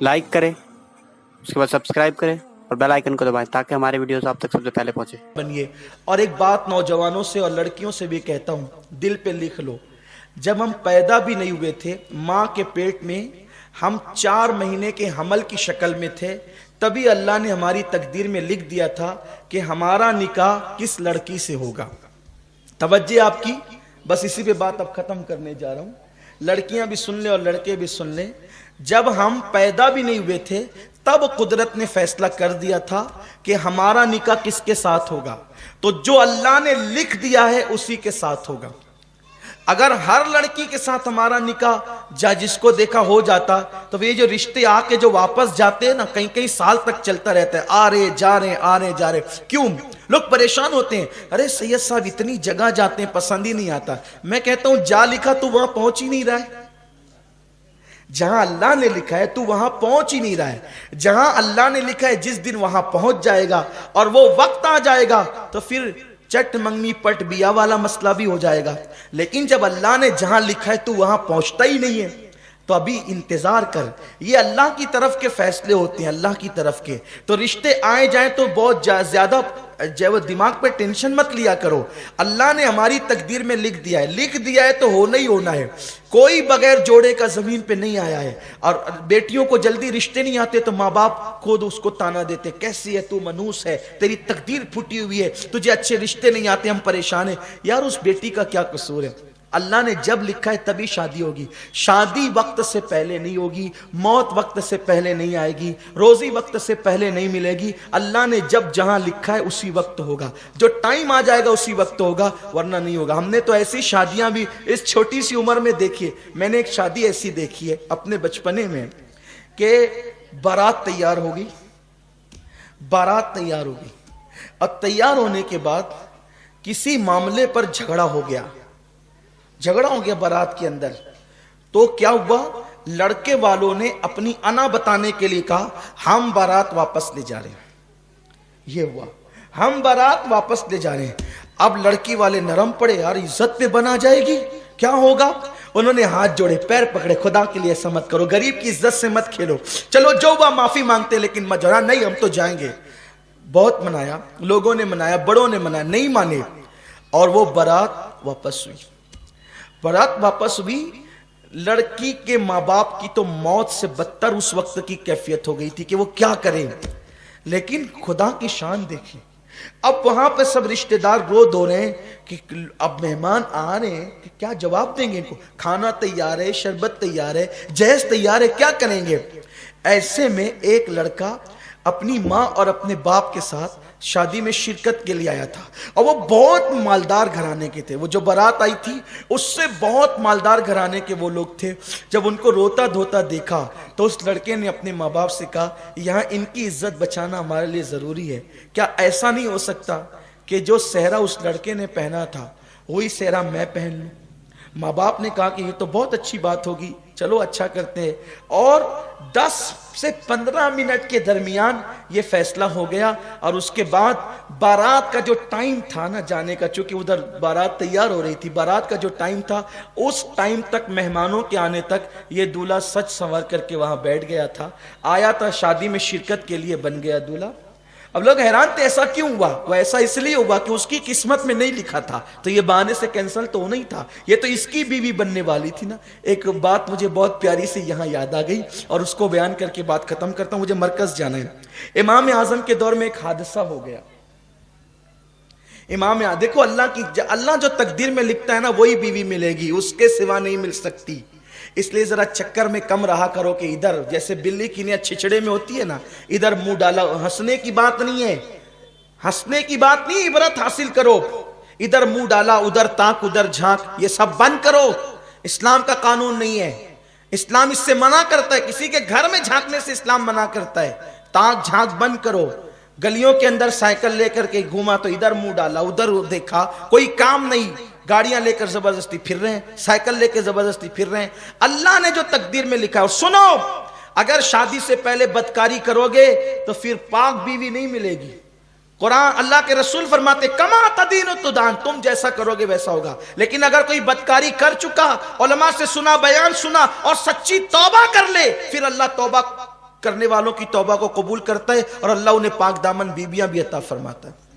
Like करें, उसके बाद सब्सक्राइब करें और बेल आइकन को दबाएं ताकि हमारे वीडियोस आप तक सबसे पहले पहुंचे। बनिए। और एक बात नौजवानों से और लड़कियों से भी कहता हूं, दिल पे लिख लो, जब हम पैदा भी नहीं हुए थे, माँ के पेट में हम 4 महीने के हमल की शक्ल में थे, तभी अल्लाह ने हमारी तकदीर में लिख दिया था कि हमारा निकाह किस लड़की से होगा। तवज्जो आपकी, बस इसी पे बात अब खत्म करने जा रहा हूं। लड़कियां भी सुन ले और लड़के भी सुन ले। जब हम पैदा भी नहीं हुए थे तब कुदरत ने फैसला कर दिया था कि हमारा निकाह किसके साथ होगा। तो जो अल्लाह ने लिख दिया है उसी के साथ होगा। अगर हर लड़की के साथ हमारा निकाह जिसको देखा हो जाता तो ये जो रिश्ते आके जो वापस जाते हैं ना, कई कई साल तक चलता रहता है, आ रहे जा रहे आ रहे जा रहे। क्यों लोग परेशान होते हैं? अरे सैयद साहब इतनी जगह जाते हैं, पसंद ही नहीं आता। मैं कहता हूं जा लिखा तू वहां पहुंच ही नहीं रहा है। जहां अल्लाह ने लिखा है तू वहां पहुंच ही नहीं रहा है। जहां अल्लाह ने लिखा है जिस दिन वहां पहुंच जाएगा और वो वक्त आ जाएगा तो फिर चट मंगनी पट बिया वाला मसला भी हो जाएगा। लेकिन जब अल्लाह ने जहां लिखा है तू वहां पहुंचता ही नहीं है तो अभी इंतजार कर। ये अल्लाह की तरफ के फैसले होते हैं, अल्लाह की तरफ के। तो रिश्ते आए जाए तो बहुत ज्यादा जो दिमाग पे टेंशन मत लिया करो। अल्लाह ने हमारी तकदीर में लिख दिया है तो होना ही होना है। कोई बगैर जोड़े का जमीन पे नहीं आया है। और बेटियों को जल्दी रिश्ते नहीं आते तो माँ बाप खुद उसको ताना देते, कैसी है तू, मनूस है, तेरी तकदीर फूटी हुई है, तुझे अच्छे रिश्ते नहीं आते, हम परेशान हैं। यार उस बेटी का क्या कसूर है? अल्लाह ने जब लिखा है तभी शादी होगी। शादी वक्त से पहले नहीं होगी, मौत वक्त से पहले नहीं आएगी, रोजी वक्त से पहले नहीं मिलेगी। अल्लाह ने जब जहां लिखा है उसी वक्त होगा, जो टाइम आ जाएगा उसी वक्त होगा, वरना नहीं होगा। हमने तो ऐसी शादियां भी इस छोटी सी उम्र में देखी है। मैंने एक शादी ऐसी देखी है अपने बचपने में कि बारात तैयार होगी और तैयार होने के बाद किसी मामले पर झगड़ा हो गया बारात के अंदर। तो क्या हुआ, लड़के वालों ने अपनी अना बताने के लिए कहा हम बारात वापस ले जा रहे हैं। ये हुआ, हम बारात वापस ले जा रहे हैं। अब लड़की वाले नरम पड़े, यार इज्जत पे बना जाएगी, क्या होगा? उन्होंने हाथ जोड़े, पैर पकड़े, खुदा के लिए ऐसा मत करो, गरीब की इज्जत से मत खेलो, चलो जो हुआ माफी मांगते लेकिन मजरा नहीं, हम तो जाएंगे। बहुत मनाया, लोगों ने मनाया, बड़ों ने मनाया, नहीं माने। और वो बारात वापस हुई। लड़की के माँ बाप की तो मौत से बदतर उस वक्त की कैफियत हो गई थी कि वो क्या करें। लेकिन खुदा की शान देखिए, अब वहां पे सब रिश्तेदार रो धो रहे हैं कि अब मेहमान आ रहे हैं कि क्या जवाब देंगे इनको। खाना तैयार है, शरबत तैयार है, जहेज तैयार है, क्या करेंगे? ऐसे में एक लड़का अपनी माँ और अपने बाप के साथ शादी में शिरकत के लिए आया था। और वो बहुत मालदार घराने के थे। वो जो बारात आई थी उससे बहुत मालदार घराने के वो लोग थे। जब उनको रोता धोता देखा तो उस लड़के ने अपने माँ बाप से कहा यहाँ इनकी इज्जत बचाना हमारे लिए ज़रूरी है। क्या ऐसा नहीं हो सकता कि जो सेहरा उस लड़के ने पहना था वही सेहरा मैं पहन लूँ? माँ बाप ने कहा कि ये तो बहुत अच्छी बात होगी, चलो अच्छा करते हैं। और 10 से 15 मिनट के दरमियान ये फैसला हो गया। और उसके बाद बारात का जो टाइम था ना जाने का, चूंकि उधर बारात तैयार हो रही थी, बारात का जो टाइम था उस टाइम तक, मेहमानों के आने तक ये दूल्हा सच संवर करके वहां बैठ गया था, आया था शादी में शिरकत के लिए, बन गया दूल्हा। अब लोग हैरान थे ऐसा क्यों हुआ? वो ऐसा इसलिए हुआ कि उसकी किस्मत में नहीं लिखा था, तो ये बहाने से कैंसिल तो नहीं था, ये तो इसकी बीवी बनने वाली थी ना। एक बात मुझे बहुत प्यारी सी यहाँ याद आ गई और उसको बयान करके बात खत्म करता हूं, मुझे मरकज जाना है। इमाम आजम के दौर में एक हादसा हो गया। देखो अल्लाह जो तकदीर में लिखता है ना वही बीवी मिलेगी, उसके सिवा नहीं मिल सकती। इसलिए जरा चक्कर में कम रहा करो कि इधर जैसे बिल्ली की नियत छिछड़े में होती है ना, इधर मुंह डाला। हंसने की बात नहीं है, इबरत हासिल करो। इधर मुंह डाला, उधर ताक, उधर झांक, ये सब बंद करो। इस्लाम का कानून नहीं है, इस्लाम इससे मना करता है। किसी के घर में झांकने से इस्लाम मना करता है। ताक झांक बंद करो। गलियों के अंदर साइकिल लेकर के घूमा तो इधर मुंह डाला, उधर देखा, कोई काम नहीं। गाड़ियां लेकर जबरदस्ती फिर रहे हैं, साइकिल लेकर जबरदस्ती फिर रहे हैं। अल्लाह ने जो तकदीर में लिखा है। और सुनो, अगर शादी से पहले बदकारी करोगे तो फिर पाक बीवी नहीं मिलेगी। कुरान, अल्लाह के रसूल फरमाते कमा तदीन तुदान, तुम जैसा करोगे वैसा होगा। लेकिन अगर कोई बदकारी कर चुका, उलमा से सुना, बयान सुना और सच्ची तौबा कर ले, फिर अल्लाह तौबा کرنے والوں کی توبہ کو قبول کرتا ہے اور اللہ انہیں پاک دامن بیویاں بھی عطا فرماتا ہے.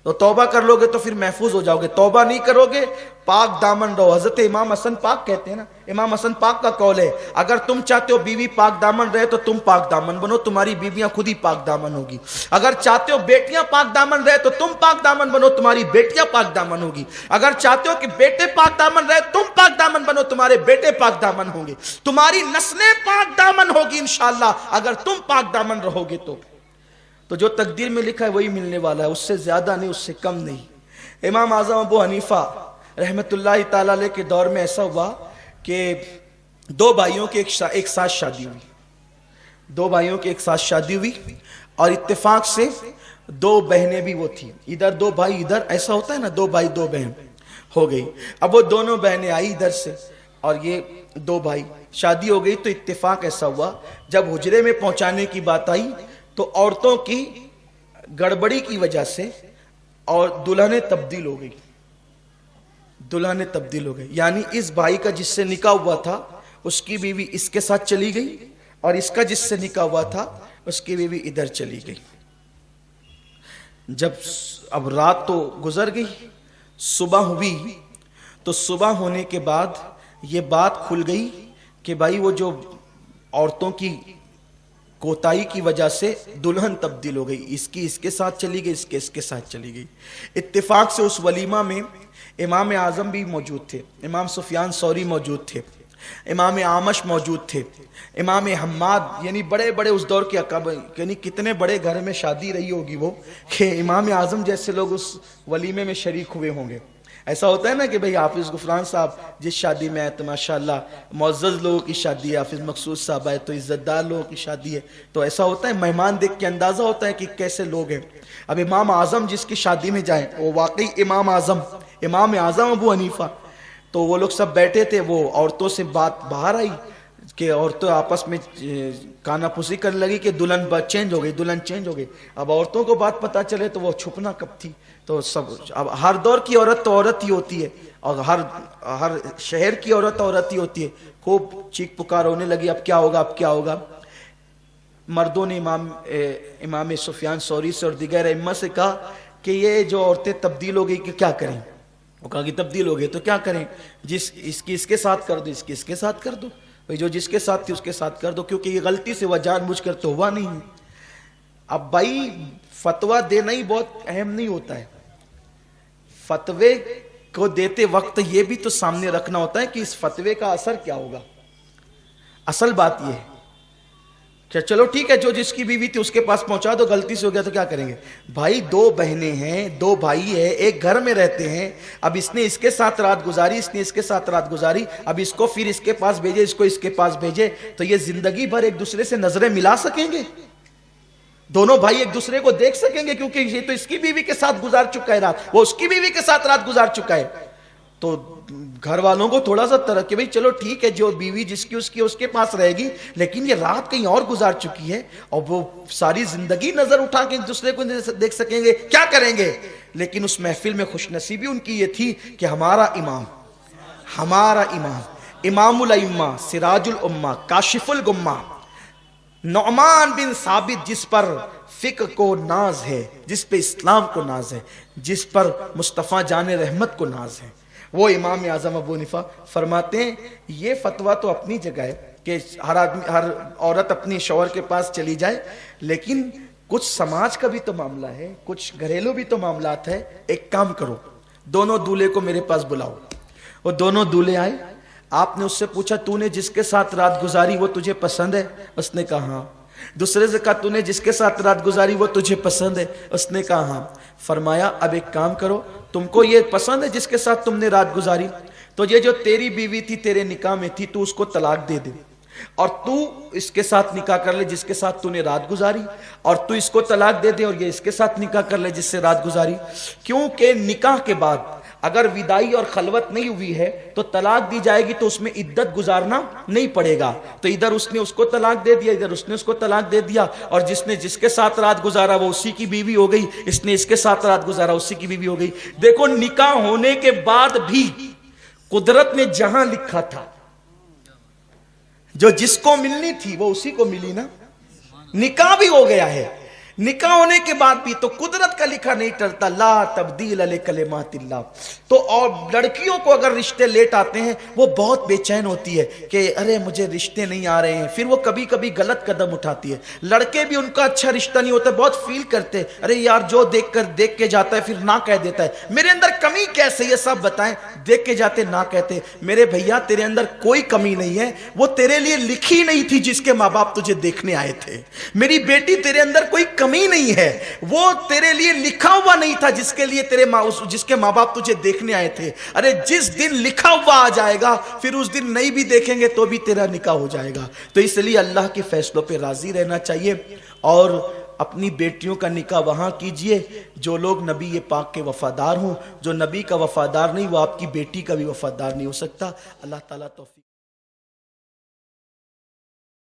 تو توبہ کر لو گے تو پھر محفوظ ہو جاؤ گے, توبہ نہیں کرو گے پاک دامن رہو. حضرت امام حسن پاک کہتے ہیں نا, امام حسن پاک کا قول ہے, اگر تم چاہتے ہو بیوی پاک دامن رہے تو تم پاک دامن بنو, تمہاری بیویاں خود ہی پاک دامن ہوگی. اگر چاہتے ہو بیٹیاں پاک دامن رہے تو تم پاک دامن بنو, تمہاری بیٹیاں پاک دامن ہوگی. اگر چاہتے ہو کہ بیٹے پاک دامن رہے تم پاک دامن بنو, تمہارے بیٹے پاک دامن ہوں گے, تمہاری نسلیں پاک دامن ہوگی انشاءاللہ اگر تم پاک دامن رہو گے. تو جو تقدیر میں لکھا ہے وہی ملنے والا ہے, اس سے زیادہ نہیں, اس سے کم نہیں. امام اعظم ابو حنیفہ رحمت اللہ تعالی علیہ کے دور میں ایسا ہوا کہ دو بھائیوں کے ایک ساتھ شادی ہوئی, دو بھائیوں کے ایک ساتھ شادی ہوئی اور اتفاق سے دو بہنیں بھی وہ تھیں, ادھر دو بھائی ادھر, ایسا ہوتا ہے نا دو بھائی دو بہن ہو گئی. اب وہ دونوں بہنیں آئی ادھر سے اور یہ دو بھائی, شادی ہو گئی. تو اتفاق ایسا ہوا جب حجرے میں پہنچانے کی بات آئی تو عورتوں کی گڑبڑی کی وجہ سے اور دلہنیں تبدیل ہو گئی, دلہنیں تبدیل ہو گئی. یعنی اس بھائی کا جس سے نکاح ہوا تھا اس کی بیوی اس کے ساتھ چلی گئی اور اس کا جس سے نکاح ہوا تھا اس کی بیوی ادھر چلی گئی. جب اب رات تو گزر گئی, صبح ہوئی تو صبح ہونے کے بعد یہ بات کھل گئی کہ بھائی وہ جو عورتوں کی کوتاہی کی وجہ سے دلہن تبدیل ہو گئی, اس کی اس کے ساتھ چلی گئی, اس کے ساتھ چلی گئی. اتفاق سے اس ولیمہ میں امام اعظم بھی موجود تھے, امام سفیان ثوری موجود تھے, امام عامش موجود تھے, امام حماد, یعنی بڑے بڑے اس دور کے اکابر, یعنی کتنے بڑے گھر میں شادی رہی ہوگی وہ کہ امام اعظم جیسے لوگ اس ولیمے میں شریک ہوئے ہوں گے. ایسا ہوتا ہے نا کہ بھئی حافظ غفران صاحب جس شادی میں آئے تو ماشاءاللہ معزز لوگوں کی شادی ہے, حافظ مقصود صاحب آئے تو عزت دار لوگوں کی شادی ہے. تو ایسا ہوتا ہے, مہمان دیکھ کے اندازہ ہوتا ہے کہ کیسے لوگ ہیں. اب امام اعظم جس کی شادی میں جائیں وہ واقعی امام اعظم ابو حنیفہ, تو وہ لوگ سب بیٹھے تھے, وہ عورتوں سے بات باہر آئی کہ عورتیں آپس میں کانا پھوسی کرنے لگی کہ دلہن چینج ہو گئی, دلہن چینج ہو گئی. اب عورتوں کو بات پتہ چلے تو وہ چھپنا کب تھی. تو سب, اب ہر دور کی عورت تو عورت ہی ہوتی ہے اور ہر شہر کی عورت عورت ہی ہوتی ہے. خوب چیخ پکار ہونے لگی, اب کیا ہوگا, اب کیا ہوگا. مردوں نے امام سفیان ثوری سے اور دیگر ائمہ سے کہا کہ یہ جو عورتیں تبدیل ہو گئی کہ کیا کریں. وہ کہا کہ تبدیل ہو گئی تو کیا کریں, اس کی اس کے ساتھ کر دو, اس کی اس کے ساتھ کر دو, جو جس کے ساتھ تھی اس کے ساتھ کر دو, کیونکہ یہ غلطی سے وہ جان بوجھ کر تو ہوا نہیں. اب بھائی فتویٰ دینا ہی بہت اہم نہیں ہوتا ہے, فتوے کو دیتے وقت یہ بھی تو سامنے رکھنا ہوتا ہے کہ اس فتوے کا اثر کیا ہوگا. اصل بات یہ ہے کہ چلو ٹھیک ہے جو جس کی بیوی تھی اس کے پاس پہنچا دو, غلطی سے ہو گیا تو کیا کریں گے. بھائی دو بہنیں ہیں, دو بھائی ہیں, ایک گھر میں رہتے ہیں, اب اس نے اس کے ساتھ رات گزاری, اس نے اس کے ساتھ رات گزاری, اب اس کو پھر اس کے پاس بھیجے, اس کو اس کے پاس بھیجے, تو یہ زندگی بھر ایک دوسرے سے نظریں ملا سکیں گے, دونوں بھائی ایک دوسرے کو دیکھ سکیں گے, کیونکہ یہ تو اس کی بیوی کے ساتھ گزار چکا ہے رات, وہ اس کی بیوی کے ساتھ رات گزار چکا ہے. تو گھر والوں کو تھوڑا سا ترک کہ بھئی چلو ٹھیک ہے جو بیوی جس کی اس کے پاس رہے گی, لیکن یہ رات کہیں اور گزار چکی ہے اور وہ ساری زندگی نظر اٹھا کے ایک دوسرے کو دیکھ سکیں گے, کیا کریں گے. لیکن اس محفل میں خوش نصیبی ان کی یہ تھی کہ ہمارا امام امام الائمہ, سراج الامہ, کاشف الغمہ, نعمان بن ثابت, جس پر فقہ کو ناز ہے, جس پہ اسلام کو ناز ہے, جس پر مصطفیٰ جان رحمت کو ناز ہے, وہ امام اعظم ابو حنیفہ فرماتے ہیں یہ فتویٰ تو اپنی جگہ ہے کہ ہر عورت اپنی شوہر کے پاس چلی جائے, لیکن کچھ سماج کا بھی تو معاملہ ہے, کچھ گھریلو بھی تو معاملات ہے. ایک کام کرو, دونوں دولہے کو میرے پاس بلاؤ. وہ دونوں دولہے آئے, آپ نے اس سے پوچھا تو نے جس کے ساتھ رات گزاری وہ تجھے پسند ہے؟ اس نے کہا ہاں. دوسرے سے کہا تو نے جس کے ساتھ رات گزاری وہ تجھے پسند ہے؟ اس نے کہا ہاں. فرمایا اب ایک کام کرو, تم کو یہ پسند ہے جس کے ساتھ تم نے رات گزاری, تو یہ جو تیری بیوی تھی تیرے نکاح میں تھی تو اس کو طلاق دے دے, اور تو اس کے ساتھ نکاح کر لے جس کے ساتھ تو نے رات گزاری, اور تو اس کو طلاق دے دے اور یہ اس کے ساتھ نکاح کر لے جس سے رات گزاری. کیونکہ نکاح کے بعد اگر وداعی اور خلوت نہیں ہوئی ہے تو طلاق دی جائے گی تو اس میں عدت گزارنا نہیں پڑے گا. تو ادھر اس نے اس کو طلاق دے دیا, ادھر اس نے اس کو طلاق دے دیا, اور جس نے جس کے ساتھ رات گزارا وہ اسی کی بیوی ہو گئی, اس نے اس کے ساتھ رات گزارا اسی کی بیوی ہو گئی. دیکھو نکاح ہونے کے بعد بھی قدرت نے جہاں لکھا تھا جو جس کو ملنی تھی وہ اسی کو ملی نا. निकाह भी हो गया है, निकाह होने के बाद भी तो कुदरत का लिखा नहीं टलता, ला तब्दील ले कलिमातिल्लाह। तो और लड़कियों को अगर रिश्ते लेट आते हैं वो बहुत बेचैन होती है कि अरे मुझे रिश्ते नहीं आ रहे हैं, फिर वो कभी कभी गलत कदम उठाती है। लड़के भी उनका अच्छा रिश्ता नहीं होता, बहुत फील करते हैं, अरे यार जो देख के जाता है फिर ना कह देता है, मेरे अंदर कमी कैसे ये सब बताएं, देख के जाते ना कहते। मेरे भैया तेरे अंदर कोई कमी नहीं है, वो तेरे लिए लिखी नहीं थी जिसके माँ बाप तुझे देखने आए थे। मेरी बेटी तेरे अंदर कोई कमी नहीं है, वो तेरे लिए लिखा हुआ नहीं था जिसके लिए जिसके माँ बाप तुझे देखने आए थे। अरे जिस दिन लिखा हुआ आ जाएगा फिर उस दिन नहीं भी देखेंगे तो भी तेरा निकाह हो जाएगा। तो इसलिए अल्लाह के फैसलों पे राजी रहना चाहिए और अपनी बेटियों का निकाह वहां कीजिए जो लोग नबी पाक के वफादार हों। जो नबी का वफादार नहीं वो आपकी बेटी का भी वफादार नहीं हो सकता। अल्लाह ताला तौफीक